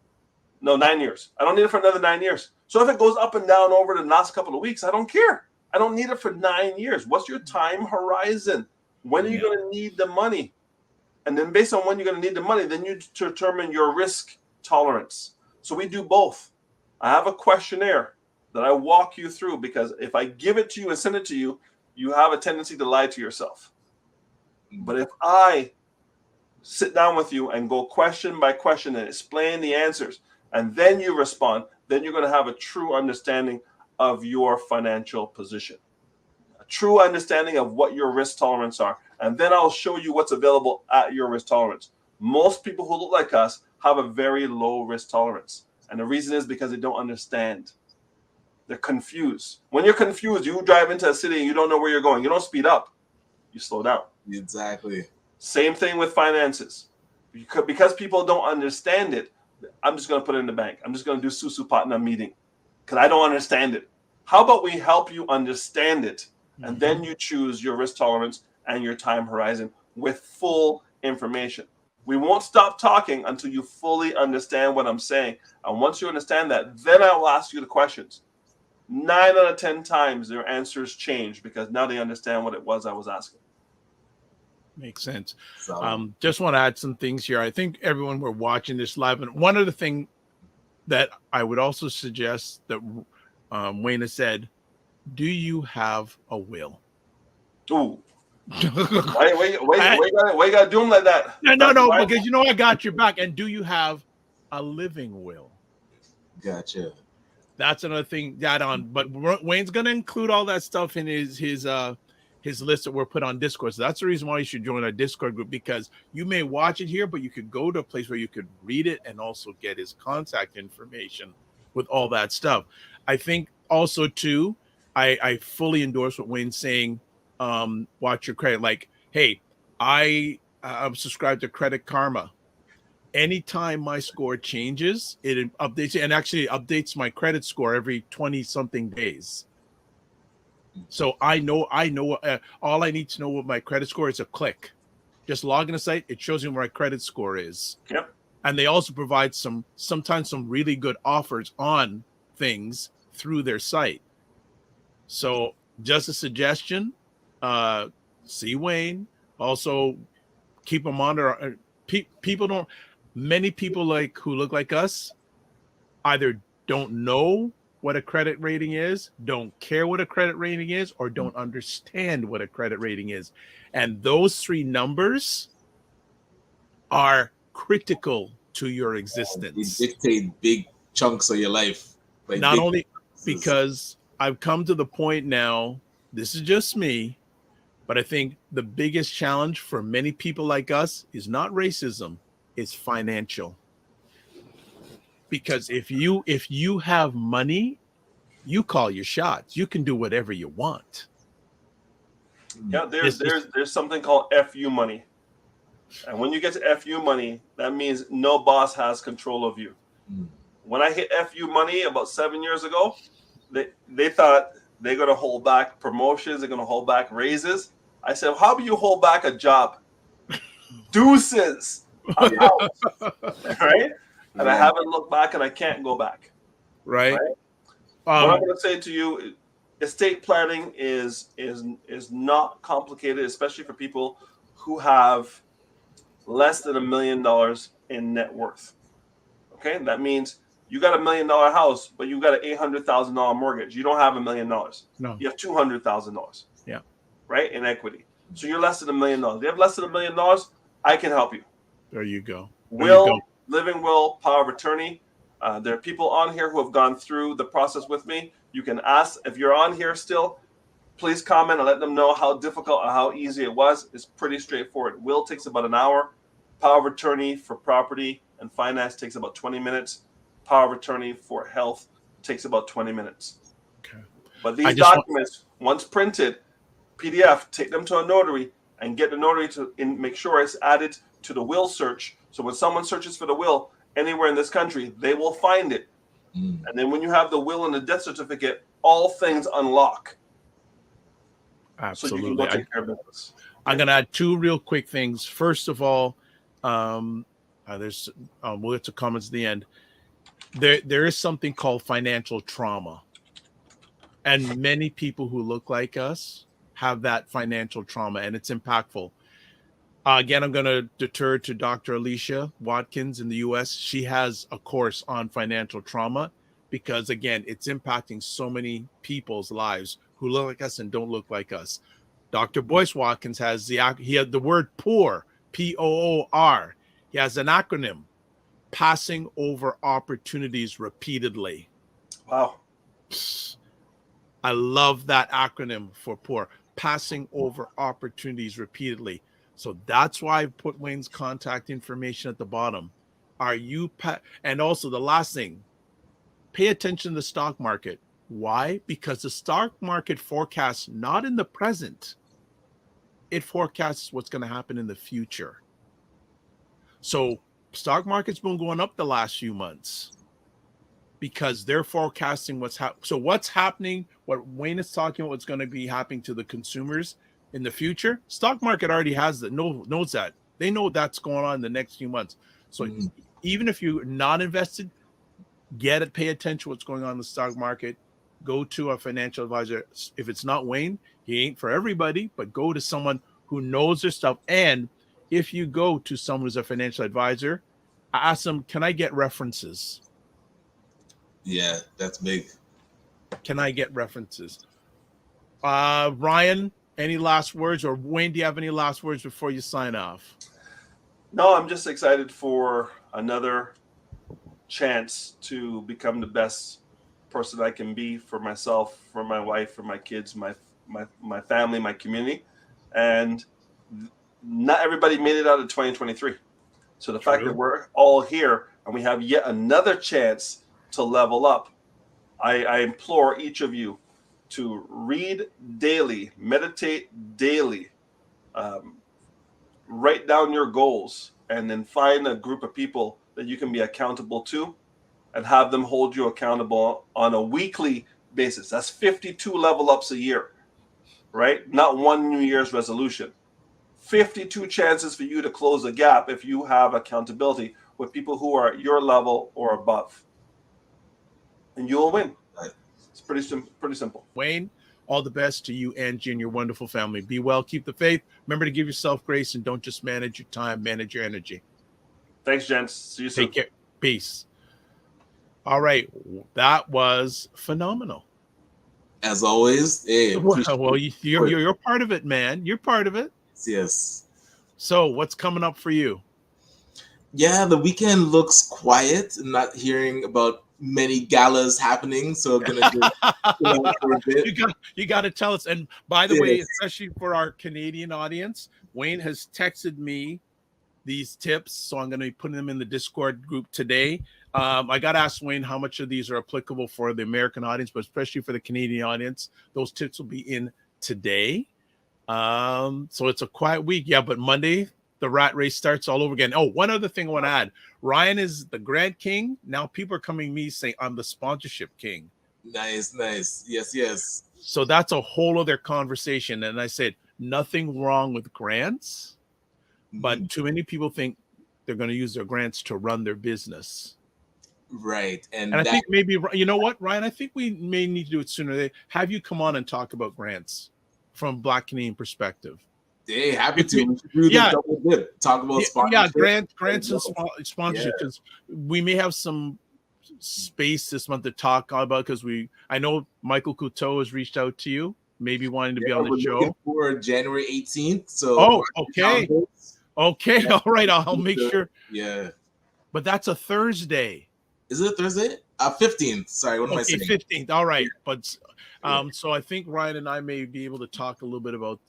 No, 9 years. I don't need it for another 9 years. So if it goes up and down over the last couple of weeks, I don't care. I don't need it for 9 years. What's your time horizon? When are you going to need the money? And then based on when you're going to need the money, then you determine your risk tolerance. So we do both. I have a questionnaire that I walk you through, because if I give it to you and send it to you, you have a tendency to lie to yourself. But if I sit down with you and go question by question and explain the answers, and then you respond, then you're going to have a true understanding of your financial position, a true understanding of what your risk tolerance are. And then I'll show you what's available at your risk tolerance. Most people who look like us have a very low risk tolerance. And the reason is because they don't understand. They're confused. When you're confused, you drive into a city and you don't know where you're going. You don't speed up. You slow down. Exactly. Same thing with finances. Because people don't understand it, I'm just going to put it in the bank. I'm just going to do Susu Patna meeting because I don't understand it. How about we help you understand it, and then you choose your risk tolerance and your time horizon with full information. We won't stop talking until you fully understand what I'm saying. And once you understand that, then I will ask you the questions. 9 out of 10 times their answers change because now they understand what it was I was asking. Makes sense. Just want to add some things here. I think everyone we're watching this live, and one other thing that I would also suggest that Wayne has said, do you have a will? Ooh. why you gotta do them like that? No, because you know I got your back. And do you have a living will? Gotcha. That's another thing that on. But Wayne's gonna include all that stuff in his list that we're put on Discord. So that's the reason why you should join our Discord group, because you may watch it here, but you could go to a place where you could read it and also get his contact information with all that stuff. I think also too, I fully endorse what Wayne's saying. Watch your credit. Like, hey, I'm subscribed to Credit Karma. Anytime my score changes, it updates it, and actually updates my credit score every 20 something days. So I know all I need to know what my credit score is a click. Just log in a site, it shows you what my credit score is. Yep. And they also provide sometimes some really good offers on things through their site. So just a suggestion, see Wayne. Also keep a monitor. Many people who look like us either don't know what a credit rating is, don't care what a credit rating is, or don't understand what a credit rating is. And those three numbers are critical to your They existence. dictate big chunks of your life. Like Not only because I've come to the point now, this is just me, but I think the biggest challenge for many people like us is not racism, it's financial. Because if you have money, you call your shots. You can do whatever you want. Yeah, there's something called FU money. And when you get to FU money, that means no boss has control of you. When I hit FU money about 7 years ago, they thought they're going to hold back promotions, they're going to hold back raises. I said, how do you hold back a job? Deuces. I'm out. Right? And I haven't looked back, and I can't go back. Right. What I'm going to say to you, estate planning is not complicated, especially for people who have less than $1 million in net worth. Okay, that means you got $1 million house, but you got an $800,000 mortgage. You don't have $1 million. No, you have $200,000. Yeah, right, in equity. So you're less than $1 million. If you have less than $1 million, I can help you. There you go. Living will, power of attorney. There are people on here who have gone through the process with me. You can ask if you're on here still. Please comment and let them know how difficult or how easy it was. It's pretty straightforward. Will takes about an hour. Power of attorney for property and finance takes about 20 minutes. Power of attorney for health takes about 20 minutes. Okay. But these documents, once printed, PDF, take them to a notary and get the notary to make sure it's added to the will search. So when someone searches for the will anywhere in this country, they will find it. And then when you have the will and the death certificate, all things unlock. Absolutely. So you can go take care of business. I'm going to add two real quick things. First of all, we'll get to comments at the end. There is something called financial trauma. And many people who look like us have that financial trauma, and it's impactful. Again, I'm going to deter to Dr. Alicia Watkins in the U.S. She has a course on financial trauma because, again, it's impacting so many people's lives who look like us and don't look like us. Dr. Boyce Watkins he had the word POOR, P-O-O-R. He has an acronym, passing over opportunities repeatedly. Wow. I love that acronym for POOR, passing over opportunities repeatedly. So that's why I put Wayne's contact information at the bottom. And also the last thing, pay attention to the stock market. Why? Because the stock market forecasts not in the present. It forecasts what's going to happen in the future. So stock market's been going up the last few months because they're forecasting what's happening. So what's happening, what Wayne is talking about, what's going to be happening to the consumers in the future, stock market already has that, knows that. They know that's going on in the next few months. So even if you're not invested, pay attention to what's going on in the stock market. Go to a financial advisor. If it's not Wayne, he ain't for everybody, but go to someone who knows their stuff. And if you go to someone who's a financial advisor, ask them, can I get references? Yeah, that's big. Can I get references? Ryan, any last words? Or Wayne, do you have any last words before you sign off? No, I'm just excited for another chance to become the best person I can be for myself, for my wife, for my kids, my family, my community. And not everybody made it out of 2023. So the fact that we're all here and we have yet another chance to level up, I implore each of you to read daily, meditate daily, write down your goals, and then find a group of people that you can be accountable to and have them hold you accountable on a weekly basis. That's 52 level ups a year, right? Not one New Year's resolution. 52 chances for you to close the gap if you have accountability with people who are at your level or above. And you will win. It's pretty simple. Wayne, all the best to you, Angie, and your wonderful family. Be well, keep the faith. Remember to give yourself grace and don't just manage your time, manage your energy. Thanks, gents. See you soon. Take care. Peace. All right. That was phenomenal. As always. Hey, Well, you're part of it, man. You're part of it. Yes. So what's coming up for you? Yeah, the weekend looks quiet. I'm not hearing about many galas happening, so I'm gonna just for a bit. You got to tell us. And by the way, especially for our Canadian audience, Wayne has texted me these tips, so I'm going to be putting them in the Discord group today. I got to ask Wayne how much of these are applicable for the American audience, but especially for the Canadian audience. Those tips will be in today. So it's a quiet week. Yeah, but Monday, the rat race starts all over again. Oh, one other thing I want to add. Ryan is the Grant King. Now people are coming to me saying I'm the sponsorship king. Nice. Yes. So that's a whole other conversation. And I said, nothing wrong with grants, but too many people think they're going to use their grants to run their business. Right. And I think maybe, you know what, Ryan, I think we may need to do it sooner. Have you come on and talk about grants from Black Canadian perspective. Hey, happy to. Double dip. Talk about sponsorship. Yeah, grants and sponsorship, because we may have some space this month to talk about, because I know Michael Couteau has reached out to you, maybe wanting to be on the show for January 18th. So okay, all right, I'll make sure. Yeah, but that's a Thursday. Is it a Thursday? 15th. Sorry, what am I saying? 15th. All right, but so I think Ryan and I may be able to talk a little bit about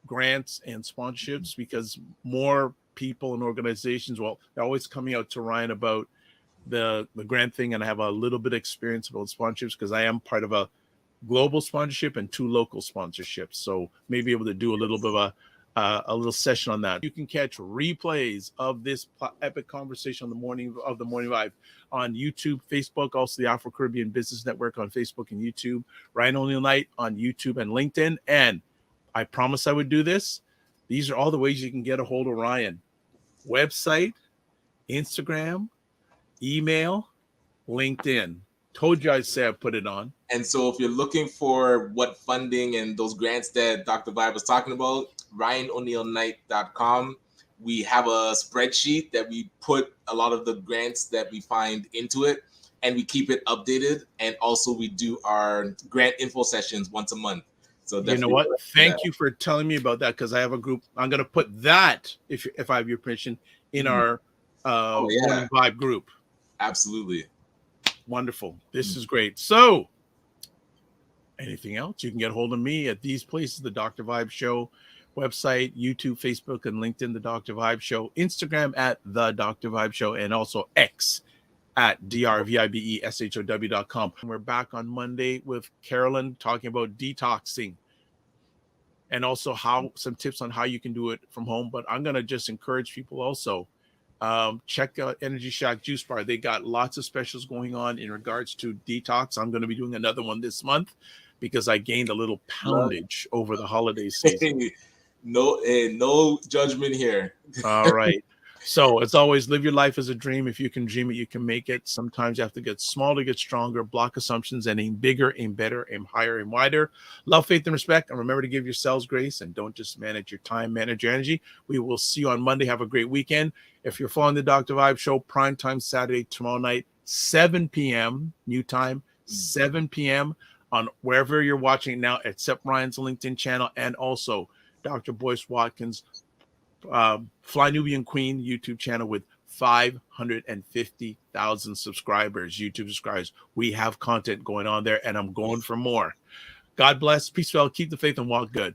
grants and sponsorships, because more people and organizations, well, they're always coming out to Ryan about the grant thing, and I have a little bit of experience about sponsorships because I am part of a global sponsorship and 2 local sponsorships, so maybe able to do a little bit of a little session on that. You can catch replays of this epic conversation on the Morning Vibe on YouTube, Facebook, also the Afro Caribbean Business Network on Facebook and YouTube, Ryan Oneil Knight on YouTube and LinkedIn. And I promised I would do this. These are all the ways you can get a hold of Ryan: website, Instagram, email, LinkedIn. Told you I'd say I put it on. And so if you're looking for what funding and those grants that Dr. Vibe was talking about, RyanOneilKnight.com. We have a spreadsheet that we put a lot of the grants that we find into it, and we keep it updated. And also we do our grant info sessions once a month. So you know what? Thank you for telling me about that, because I have a group. I'm going to put that, if I have your permission, in our Morning Vibe group. Absolutely. Wonderful. This is great. So anything else? You can get a hold of me at these places: the Dr. Vibe Show website, YouTube, Facebook, and LinkedIn, the Dr. Vibe Show, Instagram at the Dr. Vibe Show, and also X at drvibeshow.com. We're back on Monday with Carolyn talking about detoxing, and also some tips on how you can do it from home. But I'm going to just encourage people also, check out Energy Shack Juice Bar. They got lots of specials going on in regards to detox. I'm going to be doing another one this month because I gained a little poundage over the holiday season. No judgment here. All right. So as always, live your life as a dream. If you can dream it, you can make it. Sometimes you have to get small to get stronger, block assumptions, and aim bigger, aim better, aim higher, aim wider. Love, faith, and respect. And remember to give yourselves grace, and don't just manage your time, manage your energy. We will see you on Monday. Have a great weekend. If you're following the Dr. Vibe Show, prime time Saturday, tomorrow night, 7 p.m. new time, 7 p.m. on wherever you're watching now, except Ryan's LinkedIn channel, and also Dr. Boyce Watkins' Fly Nubian Queen YouTube channel with 550,000 subscribers, YouTube subscribers. We have content going on there, and I'm going for more. God bless. Peace, well, keep the faith, and walk good.